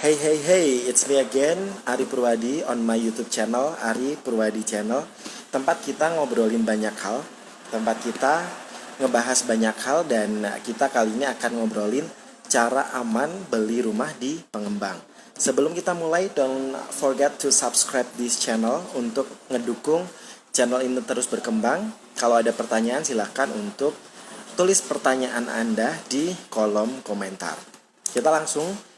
Hey hey hey, it's me again, Ari Purwadi on my YouTube channel, Ari Purwadi Channel. Tempat kita ngobrolin banyak hal, tempat kita ngebahas banyak hal, dan kita kali ini akan ngobrolin cara aman beli rumah di pengembang. Sebelum kita mulai, don't forget to subscribe this channel untuk ngedukung channel ini terus berkembang. Kalau ada pertanyaan silahkan untuk tulis pertanyaan Anda di kolom komentar. Kita langsung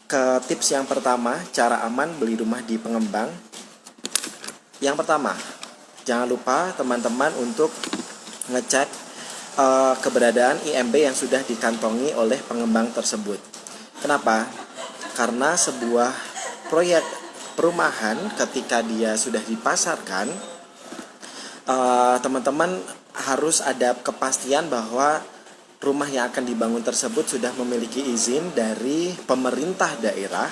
ke tips yang pertama, cara aman beli rumah di pengembang. Yang pertama, jangan lupa teman-teman untuk ngecek keberadaan IMB yang sudah dikantongi oleh pengembang tersebut. Kenapa? Karena sebuah proyek perumahan ketika dia sudah dipasarkan, teman-teman harus ada kepastian bahwa rumah yang akan dibangun tersebut sudah memiliki izin dari pemerintah daerah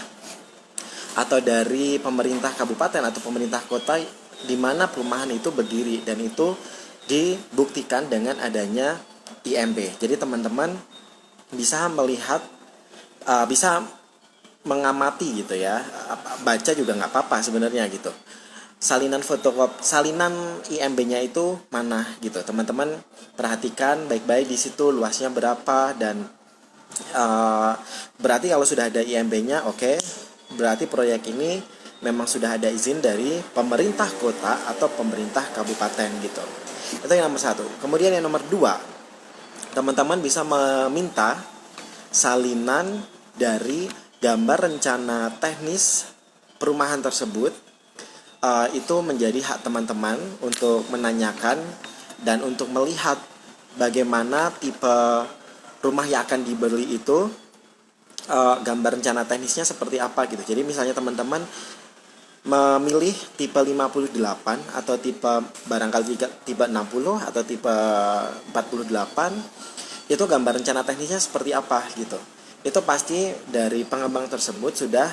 atau dari pemerintah kabupaten atau pemerintah kota di mana perumahan itu berdiri, dan itu dibuktikan dengan adanya IMB. Jadi teman-teman bisa melihat, bisa mengamati gitu ya, baca juga nggak apa-apa sebenarnya gitu. Salinan IMB-nya itu mana gitu. Teman-teman perhatikan baik-baik di situ luasnya berapa, dan berarti kalau sudah ada IMB-nya, oke, berarti proyek ini memang sudah ada izin dari pemerintah kota atau pemerintah kabupaten gitu. Itu yang nomor satu. Kemudian yang nomor dua, teman-teman bisa meminta salinan dari gambar rencana teknis perumahan tersebut. Itu menjadi hak teman-teman untuk menanyakan dan untuk melihat bagaimana tipe rumah yang akan dibeli itu, gambar rencana teknisnya seperti apa gitu. Jadi misalnya teman-teman memilih tipe 58 atau tipe barangkali tipe 60 atau tipe 48, itu gambar rencana teknisnya seperti apa gitu. Itu pasti dari pengembang tersebut sudah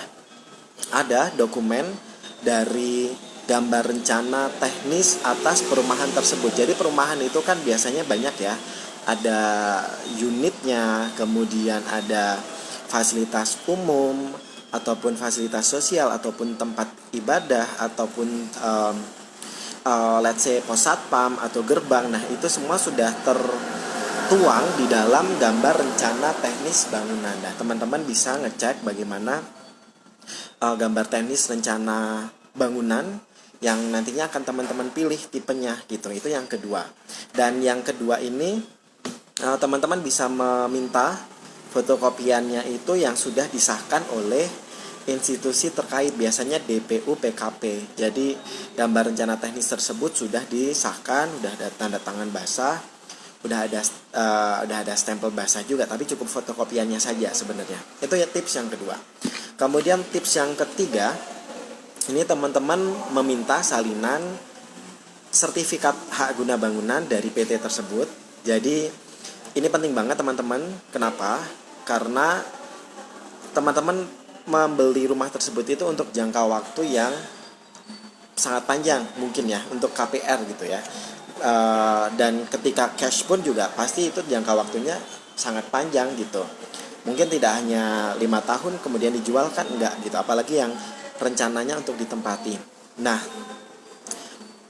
ada dokumen dari gambar rencana teknis atas perumahan tersebut. Jadi perumahan itu kan biasanya banyak ya, ada unitnya, kemudian ada fasilitas umum ataupun fasilitas sosial ataupun tempat ibadah ataupun let's say pos satpam atau gerbang. Nah, itu semua sudah tertuang di dalam gambar rencana teknis bangunan. Nah, teman-teman bisa ngecek bagaimana gambar teknis rencana bangunan yang nantinya akan teman-teman pilih tipenya gitu. Itu yang kedua. Dan yang kedua ini, teman-teman bisa meminta fotokopiannya itu yang sudah disahkan oleh institusi terkait, biasanya DPU PKP. Jadi gambar rencana teknis tersebut sudah disahkan, sudah ada tanda tangan basah, udah ada stempel basah juga, tapi cukup fotokopiannya saja sebenarnya. Itu ya tips yang kedua. Kemudian tips yang ketiga, ini teman-teman meminta salinan sertifikat hak guna bangunan dari PT tersebut. Jadi ini penting banget teman-teman. Kenapa? Karena teman-teman membeli rumah tersebut itu untuk jangka waktu yang sangat panjang mungkin ya, untuk KPR gitu ya. Dan ketika cash pun juga pasti itu jangka waktunya sangat panjang gitu. Mungkin tidak hanya 5 tahun kemudian dijual, kan enggak gitu, apalagi yang rencananya untuk ditempati. Nah,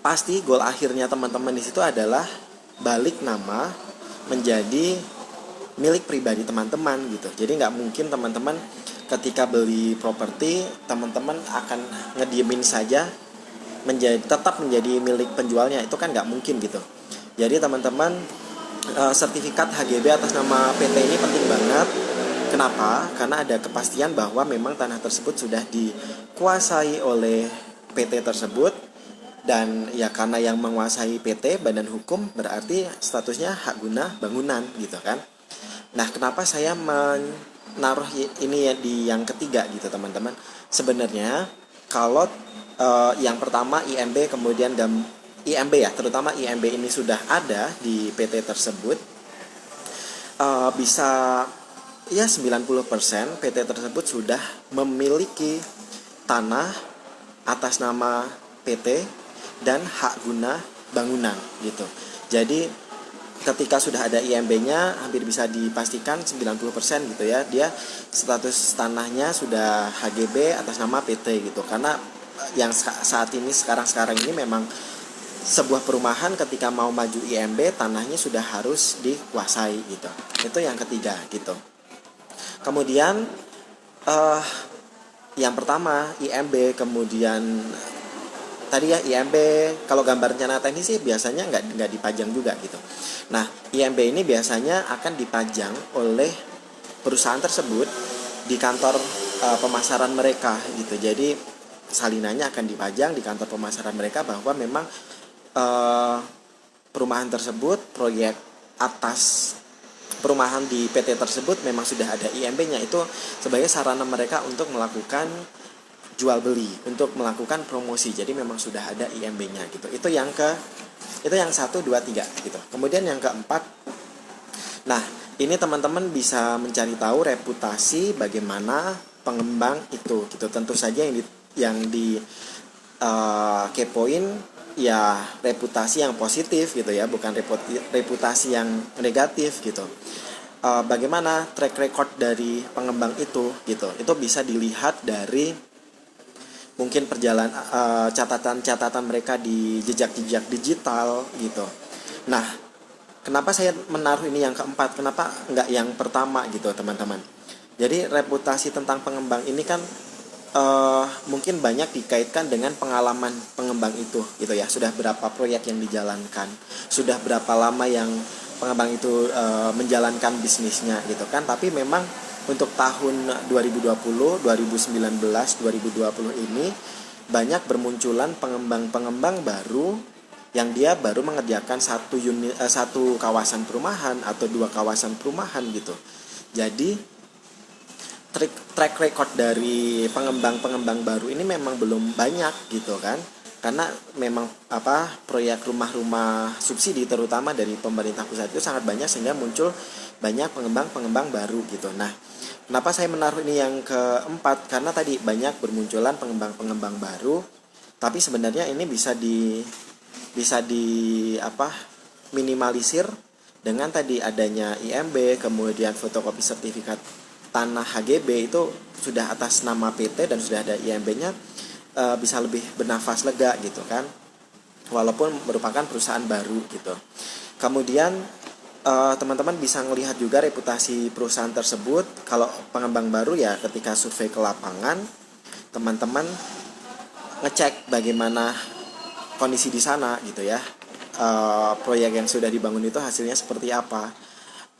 pasti goal akhirnya teman-teman di situ adalah balik nama menjadi milik pribadi teman-teman gitu. Jadi nggak mungkin teman-teman ketika beli properti teman-teman akan ngediemin saja tetap menjadi milik penjualnya, itu kan nggak mungkin gitu. Jadi teman-teman, sertifikat HGB atas nama PT ini penting banget. Kenapa? Karena ada kepastian bahwa memang tanah tersebut sudah dikuasai oleh PT tersebut, dan ya karena yang menguasai PT badan hukum berarti statusnya hak guna bangunan gitu kan. Nah, kenapa saya menaruh ini ya di yang ketiga gitu teman-teman? Sebenarnya kalau yang pertama IMB, kemudian IMB ya, terutama IMB ini sudah ada di PT tersebut, bisa ya 90% PT tersebut sudah memiliki tanah atas nama PT dan hak guna bangunan gitu. Jadi ketika sudah ada IMB-nya hampir bisa dipastikan 90% gitu ya, dia status tanahnya sudah HGB atas nama PT gitu. Karena yang saat ini sekarang ini memang sebuah perumahan ketika mau maju IMB tanahnya sudah harus dikuasai gitu. Itu yang ketiga gitu. Kemudian yang pertama IMB, kemudian tadi ya IMB, kalau gambar rencana teknis sih biasanya nggak dipajang juga gitu. Nah IMB ini biasanya akan dipajang oleh perusahaan tersebut di kantor pemasaran mereka gitu. Jadi salinannya akan dipajang di kantor pemasaran mereka bahwa memang perumahan tersebut, proyek atas perumahan di PT tersebut memang sudah ada IMB-nya. Itu sebagai sarana mereka untuk melakukan jual beli, untuk melakukan promosi. Jadi memang sudah ada IMB-nya gitu. Itu yang 1, 2, 3 gitu. Kemudian yang keempat, nah ini teman-teman bisa mencari tahu reputasi bagaimana pengembang itu gitu. Tentu saja yang di kepoin ya reputasi yang positif gitu ya, bukan reputasi yang negatif gitu. Bagaimana track record dari pengembang itu gitu. Itu bisa dilihat dari mungkin perjalanan catatan-catatan mereka di jejak-jejak digital gitu. Nah, kenapa saya menaruh ini yang keempat? Kenapa enggak yang pertama gitu, teman-teman? Jadi reputasi tentang pengembang ini kan mungkin banyak dikaitkan dengan pengalaman pengembang itu gitu ya. Sudah berapa proyek yang dijalankan, sudah berapa lama yang pengembang itu menjalankan bisnisnya gitu kan. Tapi memang untuk tahun 2020, 2019, 2020 ini banyak bermunculan pengembang-pengembang baru yang dia baru mengerjakan satu kawasan perumahan atau 2 kawasan perumahan gitu. Jadi track record dari pengembang-pengembang baru ini memang belum banyak gitu kan. Karena memang proyek rumah-rumah subsidi terutama dari pemerintah pusat itu sangat banyak, sehingga muncul banyak pengembang-pengembang baru gitu. Nah, kenapa saya menaruh ini yang keempat? Karena tadi banyak bermunculan pengembang-pengembang baru, tapi sebenarnya ini bisa minimalisir dengan tadi adanya IMB, kemudian fotokopi sertifikat tanah HGB itu sudah atas nama PT dan sudah ada IMB-nya. Bisa lebih bernafas lega gitu kan, walaupun merupakan perusahaan baru gitu. Kemudian teman-teman bisa melihat juga reputasi perusahaan tersebut. Kalau pengembang baru ya ketika survei ke lapangan, teman-teman ngecek bagaimana kondisi di sana gitu ya, proyek yang sudah dibangun itu hasilnya seperti apa.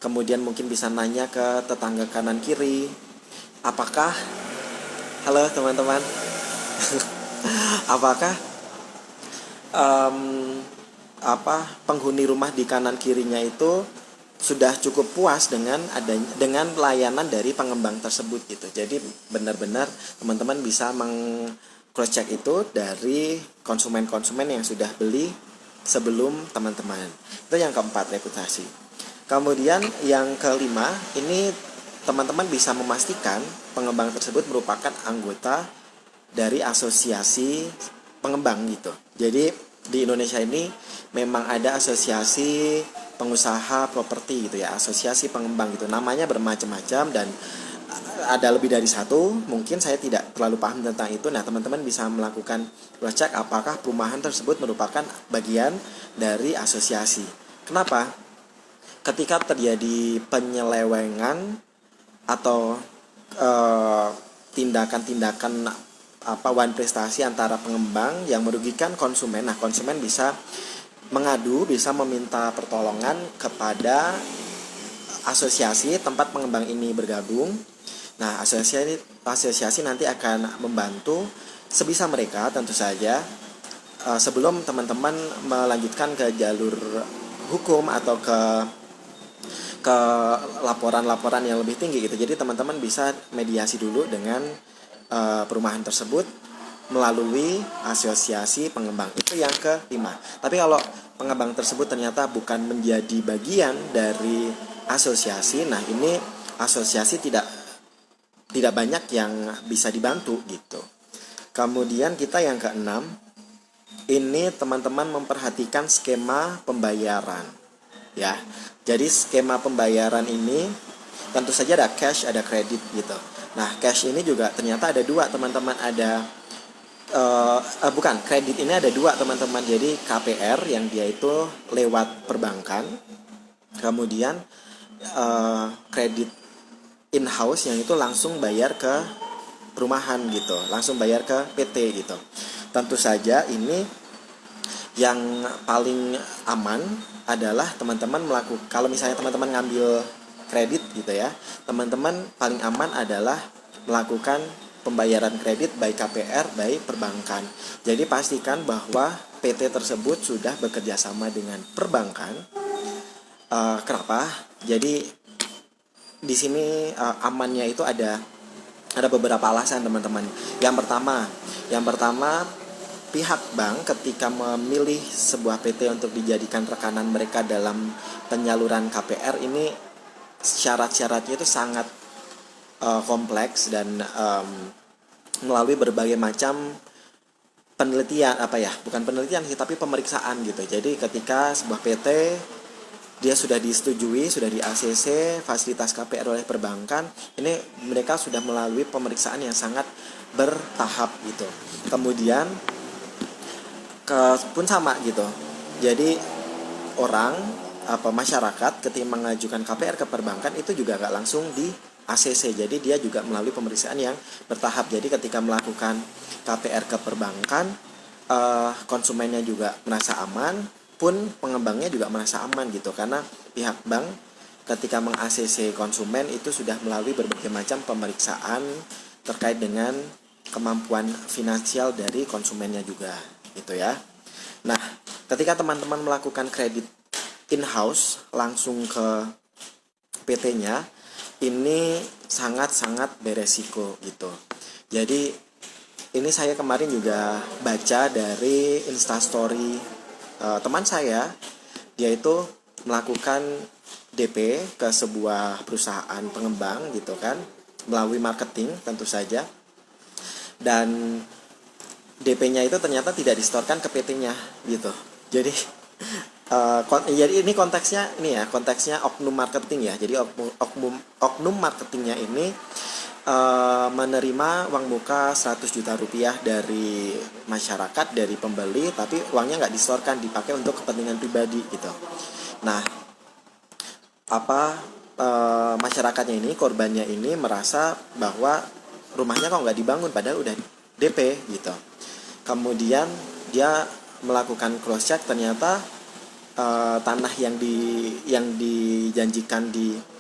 Kemudian mungkin bisa nanya ke tetangga kanan kiri, apakah halo teman-teman apakah penghuni rumah di kanan kirinya itu sudah cukup puas dengan layanan dari pengembang tersebut gitu. Jadi benar-benar teman-teman bisa cross check itu dari konsumen-konsumen yang sudah beli sebelum teman-teman. Itu yang keempat, reputasi. Kemudian yang kelima, ini teman-teman bisa memastikan pengembang tersebut merupakan anggota dari asosiasi pengembang gitu. Jadi di Indonesia ini memang ada asosiasi pengusaha properti gitu ya, asosiasi pengembang gitu. Namanya bermacam-macam dan ada lebih dari satu. Mungkin saya tidak terlalu paham tentang itu. Nah, teman-teman bisa melakukan cek apakah perumahan tersebut merupakan bagian dari asosiasi. Kenapa? Ketika terjadi penyelewengan atau tindakan-tindakan wan prestasi antara pengembang yang merugikan konsumen. Nah, konsumen bisa mengadu, bisa meminta pertolongan kepada asosiasi tempat pengembang ini bergabung. Nah, asosiasi nanti akan membantu sebisa mereka tentu saja sebelum teman-teman melanjutkan ke jalur hukum atau ke laporan-laporan yang lebih tinggi gitu. Jadi teman-teman bisa mediasi dulu dengan perumahan tersebut melalui asosiasi pengembang. Itu yang kelima. Tapi kalau pengembang tersebut ternyata bukan menjadi bagian dari asosiasi, nah ini asosiasi tidak banyak yang bisa dibantu gitu. Kemudian kita yang keenam, ini teman-teman memperhatikan skema pembayaran. ya. Jadi skema pembayaran ini tentu saja ada cash, ada kredit gitu. Nah, cash ini juga ternyata ada dua teman-teman, ada bukan, kredit ini ada dua teman-teman. Jadi KPR yang dia itu lewat perbankan, kemudian kredit in-house yang itu langsung bayar ke perumahan gitu, langsung bayar ke PT gitu. Tentu saja ini yang paling aman adalah teman-teman melakukan, kalau misalnya teman-teman ngambil kredit gitu ya, teman-teman paling aman adalah melakukan pembayaran kredit baik KPR baik perbankan. Jadi pastikan bahwa PT tersebut sudah bekerja sama dengan perbankan. Kenapa? Jadi di sini amannya itu ada beberapa alasan teman-teman. Yang pertama pihak bank ketika memilih sebuah PT untuk dijadikan rekanan mereka dalam penyaluran KPR ini, syarat-syaratnya itu sangat kompleks dan melalui berbagai macam penelitian, bukan penelitian sih, tapi pemeriksaan gitu. Jadi ketika sebuah PT dia sudah disetujui, sudah di ACC fasilitas KPR oleh perbankan, ini mereka sudah melalui pemeriksaan yang sangat bertahap gitu. Kemudian pun sama gitu. Jadi masyarakat ketika mengajukan KPR ke perbankan itu juga gak langsung di ACC. Jadi dia juga melalui pemeriksaan yang bertahap. Jadi ketika melakukan KPR ke perbankan, konsumennya juga merasa aman, pun pengembangnya juga merasa aman gitu, karena pihak bank ketika meng-ACC konsumen itu sudah melalui berbagai macam pemeriksaan terkait dengan kemampuan finansial dari konsumennya juga gitu ya. Nah, ketika teman-teman melakukan kredit in-house langsung ke PT-nya, ini sangat-sangat beresiko gitu. Jadi ini saya kemarin juga baca dari Instastory teman saya, dia itu melakukan DP ke sebuah perusahaan pengembang gitu kan, melalui marketing tentu saja, dan DP-nya itu ternyata tidak disetorkan ke PT-nya gitu. Jadi jadi ini konteksnya oknum marketing ya. Jadi oknum marketingnya ini menerima uang muka 100 juta rupiah dari masyarakat, dari pembeli, tapi uangnya nggak disetorkan, dipakai untuk kepentingan pribadi gitu. Nah, masyarakatnya ini, korbannya ini merasa bahwa rumahnya kok nggak dibangun padahal udah DP gitu. Kemudian dia melakukan cross check, ternyata tanah yang dijanjikan di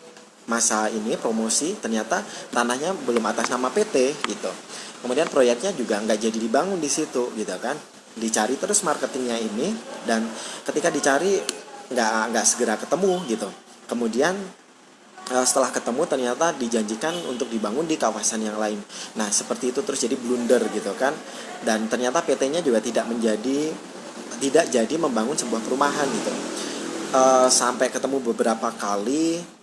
masa ini promosi, ternyata tanahnya belum atas nama PT gitu. Kemudian proyeknya juga nggak jadi dibangun di situ gitu kan. Dicari terus marketingnya ini, dan ketika dicari nggak segera ketemu gitu. Kemudian setelah ketemu ternyata dijanjikan untuk dibangun di kawasan yang lain. Nah seperti itu terus, jadi blunder gitu kan. Dan ternyata PT-nya juga tidak jadi membangun sebuah perumahan gitu. Sampai ketemu beberapa kali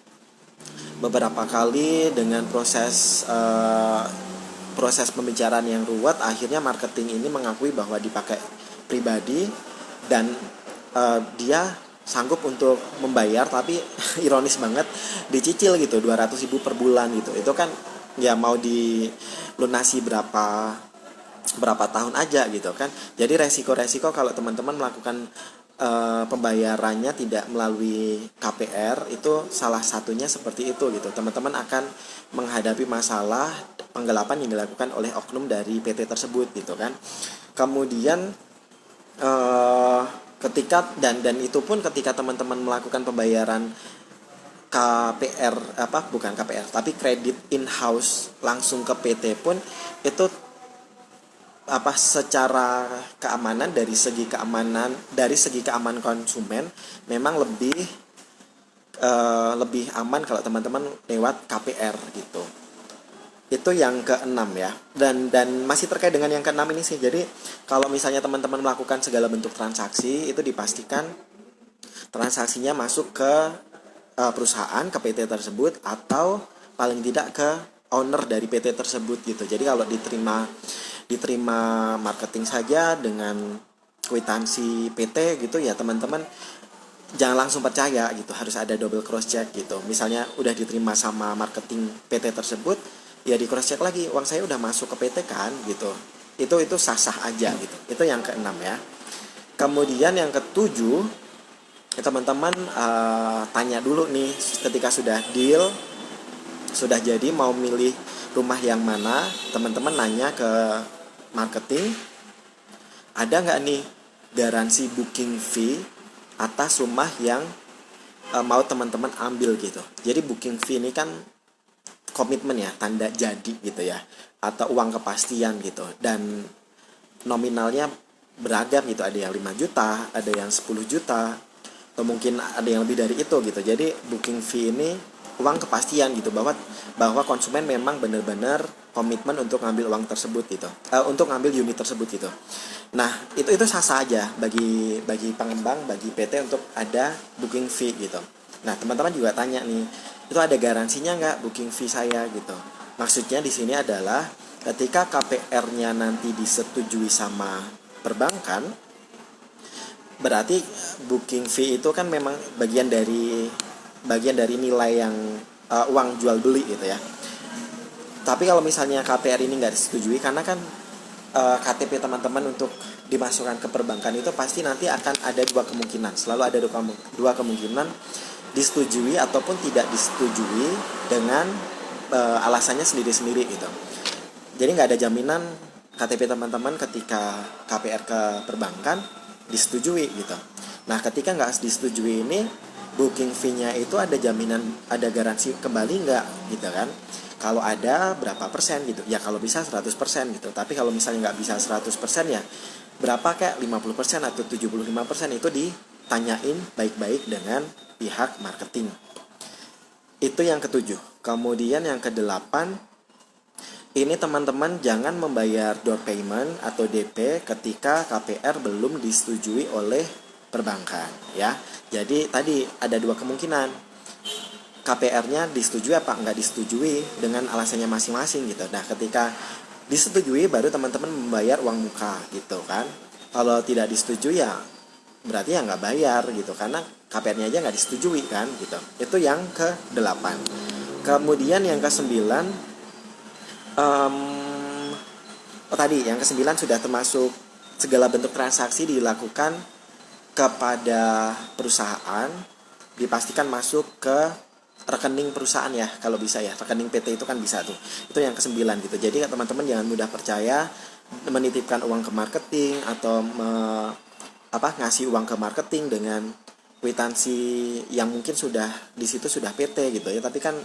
dengan proses pembicaraan yang ruwet, akhirnya marketing ini mengakui bahwa dipakai pribadi, dan dia sanggup untuk membayar, tapi ironis banget dicicil gitu 200.000 per bulan gitu. Itu kan ya mau dilunasi berapa tahun aja gitu kan. Jadi resiko-resiko kalau teman-teman melakukan pembayarannya tidak melalui KPR, itu salah satunya seperti itu gitu. Teman-teman akan menghadapi masalah penggelapan yang dilakukan oleh oknum dari PT tersebut gitu kan. Kemudian ketika dan itu pun ketika teman-teman melakukan pembayaran KPR, bukan KPR tapi kredit in-house langsung ke PT pun, itu secara keamanan, dari segi keamanan konsumen memang lebih aman kalau teman-teman lewat KPR gitu. Itu yang keenam ya. Dan masih terkait dengan yang keenam ini sih. Jadi kalau misalnya teman-teman melakukan segala bentuk transaksi, itu dipastikan transaksinya masuk ke perusahaan, ke PT tersebut, atau paling tidak ke owner dari PT tersebut gitu. Jadi kalau diterima marketing saja dengan kwitansi PT gitu ya, teman-teman jangan langsung percaya gitu, harus ada double cross check gitu. Misalnya udah diterima sama marketing PT tersebut, ya di cross check lagi, uang saya udah masuk ke PT kan gitu. Itu sah-sah aja gitu. Itu yang keenam ya. Kemudian yang ketujuh, ya teman-teman tanya dulu nih ketika sudah deal, sudah jadi mau milih rumah yang mana, teman-teman nanya ke marketing, ada nggak nih garansi booking fee atas rumah yang mau teman-teman ambil gitu. Jadi booking fee ini kan komitmen ya, tanda jadi gitu ya, atau uang kepastian gitu, dan nominalnya beragam gitu, ada yang 5 juta, ada yang 10 juta, atau mungkin ada yang lebih dari itu gitu. Jadi booking fee ini uang kepastian gitu, bahwa konsumen memang benar-benar komitmen untuk ngambil uang tersebut gitu, untuk ngambil unit tersebut gitu. Nah itu sah-sah aja bagi pengembang, bagi PT untuk ada booking fee gitu. Nah teman-teman juga tanya nih, itu ada garansinya nggak booking fee saya gitu. Maksudnya di sini adalah ketika KPR-nya nanti disetujui sama perbankan, berarti booking fee itu kan memang bagian dari nilai yang uang jual beli gitu ya. Tapi kalau misalnya KPR ini nggak disetujui, karena kan KTP teman-teman untuk dimasukkan ke perbankan itu pasti nanti akan ada dua kemungkinan, selalu ada dua kemungkinan, disetujui ataupun tidak disetujui dengan alasannya sendiri-sendiri gitu. Jadi nggak ada jaminan KTP teman-teman ketika KPR ke perbankan disetujui gitu. Nah ketika nggak disetujui ini, booking fee-nya itu ada jaminan, ada garansi kembali nggak gitu kan. Kalau ada berapa persen gitu, ya kalau bisa 100% gitu. Tapi kalau misalnya nggak bisa 100% ya berapa, kayak 50% atau 75%, itu ditanyain baik-baik dengan pihak marketing. Itu yang ketujuh. Kemudian yang kedelapan, ini teman-teman jangan membayar door payment atau DP ketika KPR belum disetujui oleh perbankan ya. Jadi tadi ada dua kemungkinan, KPR-nya disetujui apa nggak disetujui dengan alasannya masing-masing gitu. Nah ketika disetujui baru teman-teman membayar uang muka gitu kan. Kalau tidak disetujui ya berarti ya nggak bayar gitu, karena KPR-nya aja nggak disetujui kan gitu. Itu yang ke-8. Kemudian yang ke-9, tadi yang ke-9 sudah termasuk segala bentuk transaksi dilakukan kepada perusahaan, dipastikan masuk ke rekening perusahaan ya, kalau bisa ya, rekening PT itu kan bisa tuh. Itu yang ke-9 gitu. Jadi teman-teman jangan mudah percaya menitipkan uang ke marketing atau ngasih uang ke marketing dengan kwitansi yang mungkin sudah di situ sudah PT gitu ya. Tapi kan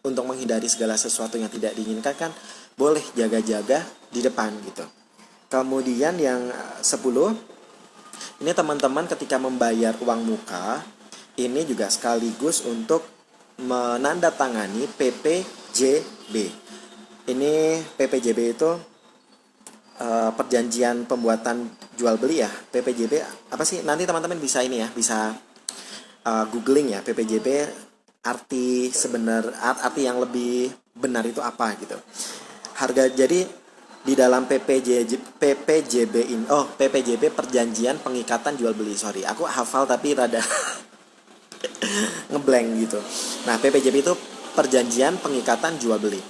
untuk menghindari segala sesuatu yang tidak diinginkan kan boleh jaga-jaga di depan gitu. Kemudian yang 10, ini teman-teman ketika membayar uang muka ini juga sekaligus untuk menandatangani PPJB. Ini PPJB itu perjanjian pembuatan jual beli ya. PPJB apa sih? Nanti teman-teman bisa ini ya, bisa googling ya, PPJB arti yang lebih benar itu apa gitu. Harga, jadi di dalam PPJB ini, PPJB perjanjian pengikatan jual beli. Sorry, aku hafal tapi rada ngeblank gitu. Nah, PPJB itu perjanjian pengikatan jual beli.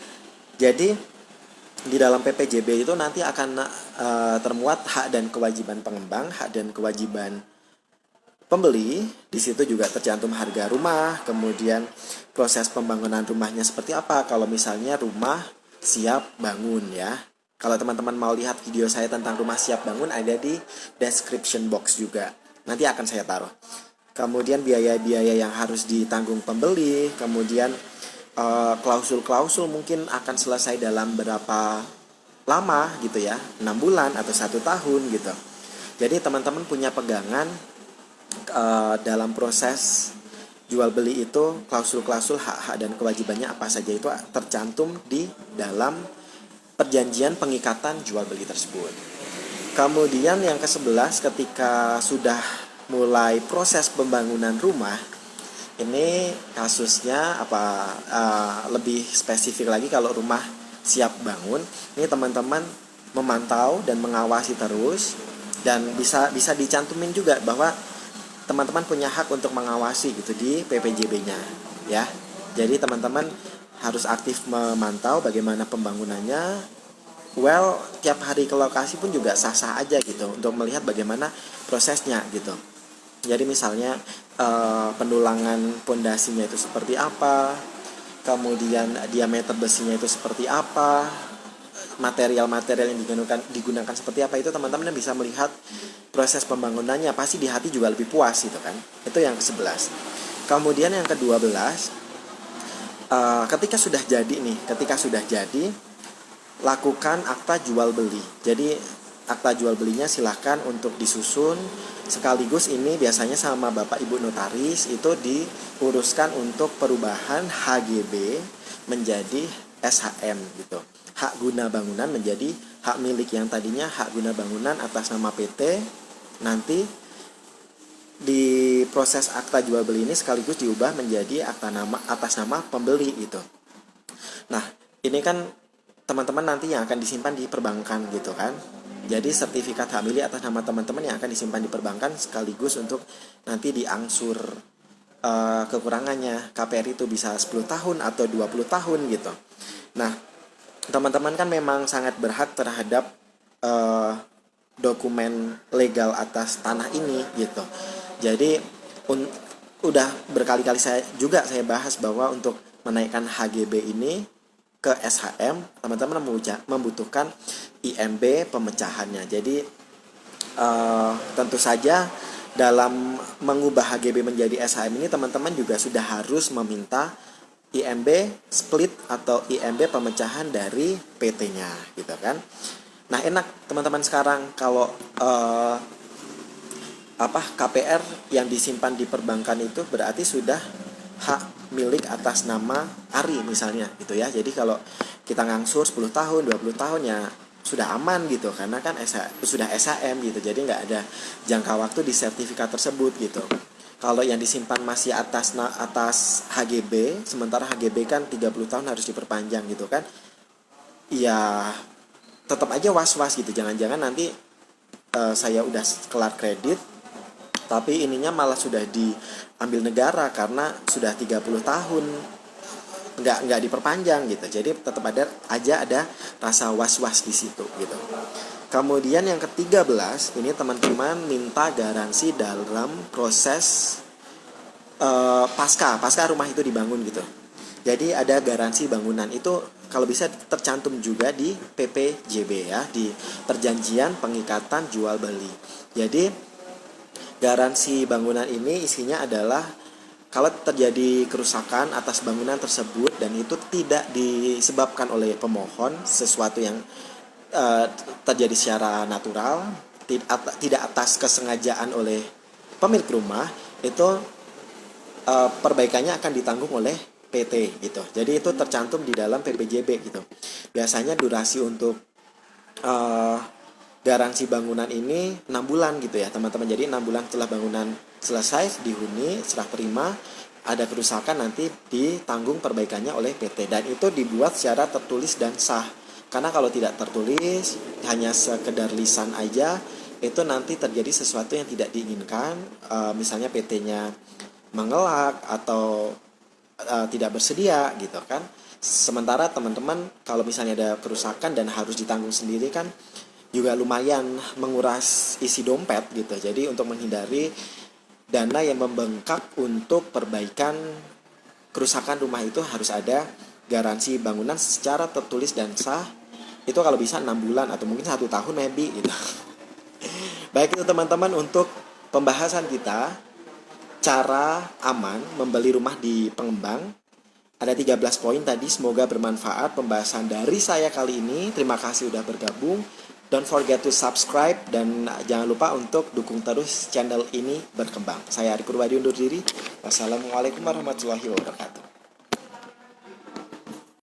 Jadi di dalam PPJB itu nanti akan termuat hak dan kewajiban pengembang, hak dan kewajiban pembeli. Di situ juga tercantum harga rumah, kemudian proses pembangunan rumahnya seperti apa. Kalau misalnya rumah siap bangun ya. Kalau teman-teman mau lihat video saya tentang rumah siap bangun, ada di description box juga. Nanti akan saya taruh. Kemudian biaya-biaya yang harus ditanggung pembeli, kemudian klausul-klausul mungkin akan selesai dalam berapa lama gitu ya, 6 bulan atau 1 tahun gitu. Jadi teman-teman punya pegangan dalam proses jual beli itu, klausul-klausul, hak-hak dan kewajibannya apa saja itu tercantum di dalam perjanjian pengikatan jual beli tersebut. Kemudian yang ke-11, ketika sudah mulai proses pembangunan rumah, ini kasusnya lebih spesifik lagi kalau rumah siap bangun. Ini teman-teman memantau dan mengawasi terus, dan bisa dicantumin juga bahwa teman-teman punya hak untuk mengawasi gitu di PPJB-nya ya. Jadi teman-teman harus aktif memantau bagaimana pembangunannya. Well, tiap hari ke lokasi pun juga sah-sah aja gitu untuk melihat bagaimana prosesnya gitu. Jadi misalnya pendulangan pondasinya itu seperti apa, kemudian diameter besinya itu seperti apa, material-material yang digunakan seperti apa, itu teman-teman bisa melihat proses pembangunannya, pasti di hati juga lebih puas gitu kan. Itu yang ke-11. Kemudian yang ke-12, ketika sudah jadi lakukan akta jual beli. Jadi akta jual belinya silahkan untuk disusun, sekaligus ini biasanya sama Bapak Ibu notaris itu diuruskan untuk perubahan HGB menjadi SHM gitu. Hak guna bangunan menjadi hak milik, yang tadinya hak guna bangunan atas nama PT, nanti di proses akta jual beli ini sekaligus diubah menjadi akta nama atas nama pembeli gitu. Nah, ini kan teman-teman nanti yang akan disimpan di perbankan gitu kan. Jadi sertifikat hak milik atas nama teman-teman yang akan disimpan di perbankan sekaligus untuk nanti diangsur kekurangannya. KPR itu bisa 10 tahun atau 20 tahun gitu. Nah, teman-teman kan memang sangat berhak terhadap dokumen legal atas tanah ini gitu. Jadi udah berkali-kali saya bahas bahwa untuk menaikkan HGB ini ke SHM, teman-teman membutuhkan IMB pemecahannya. Jadi tentu saja dalam mengubah HGB menjadi SHM ini teman-teman juga sudah harus meminta IMB split atau IMB pemecahan dari PT-nya gitu kan. Nah, enak teman-teman sekarang kalau KPR yang disimpan di perbankan itu berarti sudah hak milik atas nama Ari misalnya gitu ya. Jadi kalau kita ngangsur 10 tahun, 20 tahun ya sudah aman gitu, karena kan sudah SHM gitu. Jadi nggak ada jangka waktu di sertifikat tersebut gitu. Kalau yang disimpan masih atas HGB, sementara HGB kan 30 tahun harus diperpanjang gitu kan. Ya tetap aja was-was gitu. Jangan-jangan nanti saya udah kelar kredit tapi ininya malah sudah diambil negara karena sudah 30 tahun nggak diperpanjang gitu. Jadi tetap ada rasa was-was di situ gitu. Kemudian yang ke-13, ini teman-teman minta garansi dalam proses pasca rumah itu dibangun gitu. Jadi ada garansi bangunan, itu kalau bisa tercantum juga di PPJB ya, di perjanjian pengikatan jual beli. Jadi garansi bangunan ini isinya adalah kalau terjadi kerusakan atas bangunan tersebut dan itu tidak disebabkan oleh pemohon, sesuatu yang terjadi secara natural, tidak atas kesengajaan oleh pemilik rumah, itu perbaikannya akan ditanggung oleh PT gitu. Jadi itu tercantum di dalam PPJB gitu. Biasanya durasi untuk garansi bangunan ini 6 bulan gitu ya teman-teman. Jadi 6 bulan setelah bangunan selesai dihuni, serah terima, ada kerusakan nanti ditanggung perbaikannya oleh PT. Dan itu dibuat secara tertulis dan sah. Karena kalau tidak tertulis, hanya sekedar lisan aja, itu nanti terjadi sesuatu yang tidak diinginkan. Misalnya PT-nya mengelak atau tidak bersedia gitu kan. Sementara teman-teman kalau misalnya ada kerusakan dan harus ditanggung sendiri kan juga lumayan menguras isi dompet gitu. Jadi untuk menghindari dana yang membengkak untuk perbaikan kerusakan rumah itu harus ada garansi bangunan secara tertulis dan sah. Itu kalau bisa 6 bulan atau mungkin 1 tahun maybe gitu. Baik itu teman-teman untuk pembahasan kita cara aman membeli rumah di pengembang. Ada 13 poin tadi, semoga bermanfaat pembahasan dari saya kali ini. Terima kasih sudah bergabung. Don't forget to subscribe dan jangan lupa untuk dukung terus channel ini berkembang. Saya Ari Purwadi undur diri. Wassalamualaikum warahmatullahi wabarakatuh.